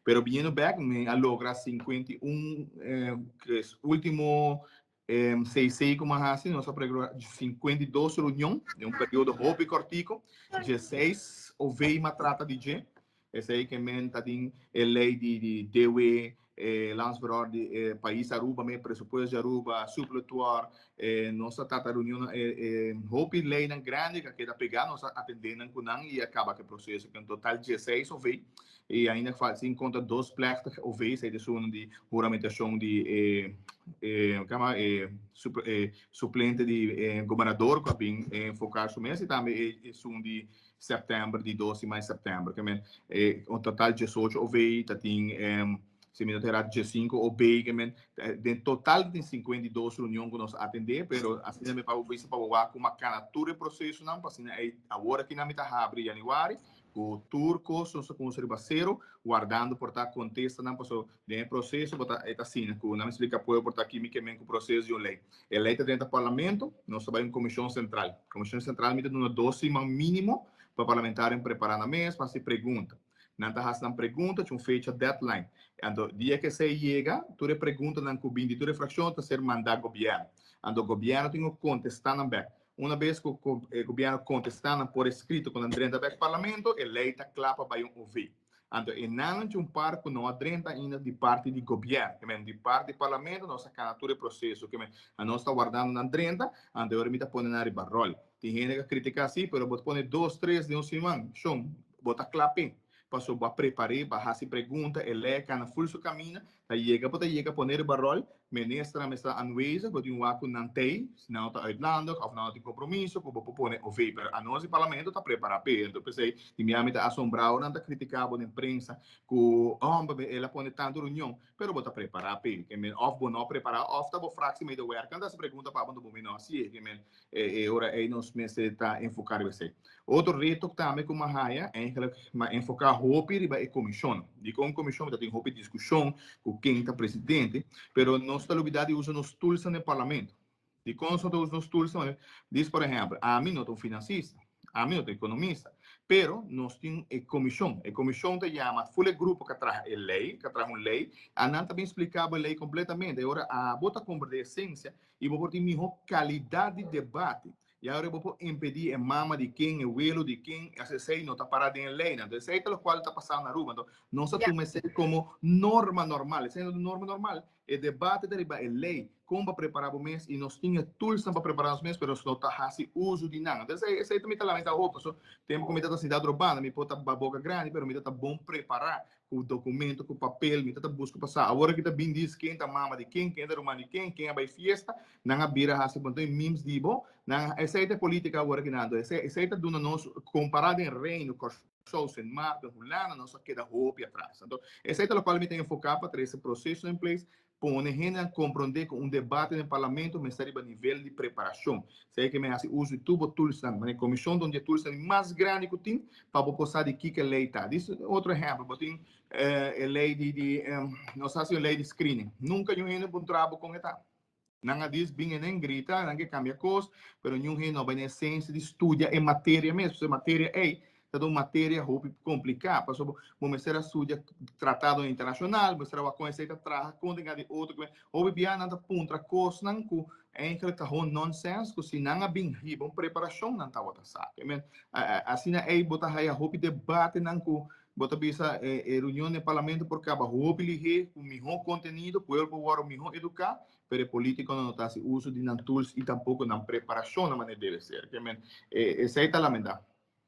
Pero viendo back, me logra 51, que es último 6 como assim, nossa programa 52 reunião, de um período roupa e cortico, 16 oveia trata de G, esse aí que menta tem a lei de DW, Lansbror, de país Aruba, me pressuposto de Aruba, supletuar, nossa tata reunião, roupa e lei grande, que queda pegar, nossa atendendo com não e acaba que o processo, que em total 16 oveia, e ainda faz em conta 2 plechtig oveia, aí de sono de juramentação de suplente de governador, que bem focar no mês, e também é de setembro, de 12 de setembro, que um total de 18 oveia, tem se me terá 15 oveia, que de total tem 52 reuniões que nós atender, pero assim me para o vice para o com uma canatura processo não, assim agora que na meta abre janeiro, o turco são conservaceiro guardando por estar contesta não passou de processo botar é assim que não me explica por estar quimicamente com o processo de lei eleita dentro do parlamento nós trabalhamos em comissão central me dá uma dose mínimo para parlamentar preparar na mesa para se pergunta não tá fazendo pergunta tinha fecha deadline então dia que se chega tu re pergunta não cubinde tu refração tá ser mandar governo então o governo tem que contestar na back. Uma vez que o governo contestando por escrito com o André do Parlamento, eleita clapa para um ouvir. Então, e não de par que não adrenta ainda de parte do governo, que de parte do Parlamento, nossa candidatura e processo, que a nós está guardando na adrenta, então eu me está pondo na ribarrol. Tem gente que critica assim, mas vou pôr 2, 3 de um semana, chão, bota clapem. Passou para preparar, para fazer pergunta, ele na full seu caminho, chega a poner barrol, ministra anueza, porque um ato não tem, se não está Irlanda, ou não tem compromisso, como pôr o vapor. A nosso parlamento está preparado, então pensei, que me está assombrado, não está criticado na imprensa, que ela põe tanto reunião, pero bota preparado, que off não preparar, off está fraco meio do quando essa pergunta para quando o não assim, que ora aí nós meses está enfocar você. Outro reto também com uma raia é enfocar roupa e comissão. E com comissão tem roupa de discussão com quem está presidente, pero nossa novidade usa nos tools no parlamento. E com os nos tools, diz por exemplo, a mim não estou financista, a mim não estou economista, pero nós temos a comissão. A comissão te chama full grupo que traz a lei, uma lei, a não também explicava a lei completamente. Agora a bota com a essência e vou ter melhor qualidade de debate. E agora eu vou impedir a mama de quem, o elo de quem, essa sei não está parada em lei, então esse é o qual está passando na rua, então não se toma como norma normal, sendo norma normal, o debate deriva é lei, como para preparar o mês e nós tínhamos tools para preparar os meses, mas não está fazendo uso de nada. Então esse aí também está lá, mas a roupa, tem como da cidade urbana, me pode estar boca grande, mas me está bom preparar o documento, com o papel, me está busca passar. Agora que está bem diz quem está mama de quem é romano de quem é vai festa, não há bira há se põe memes de bom, não essa é a política agora que nada, essa é a do nós comparado em reino, shows em marca, fulana, nós queda roupa atrás. Então, essa é a qual me tem enfocado para ter esse processo em place, pôr a compreender com debate no parlamento, mas seria a nível de preparação. Sei que me hace uso de tubo tools, na comissão onde a tools é mais grande que tem, para passar de que a lei está. Isso é outro exemplo, tem a lei nós fazemos a lei de screening. Nunca eu ainda um trabalho com ela. Não diz bem nem grita, não cambia coisa, mas não vai na essência de estudar em matéria mesmo, se matéria é uma matéria complicada, passou começar a estudar tratado internacional, começar a conhecer que traz conta de outro, ou bem nada ponta coisa não que é que tá nonsense, que se não há bem riba, uma preparação não tá outra sabe, assim é botar aí a roupa debate não que bota bisa reunião no parlamento por causa roupa lihe com melhor conteúdo, para o melhor educar, pero político não está se uso de tools e tampouco na preparação na maneira deve ser, essa é a lamentável.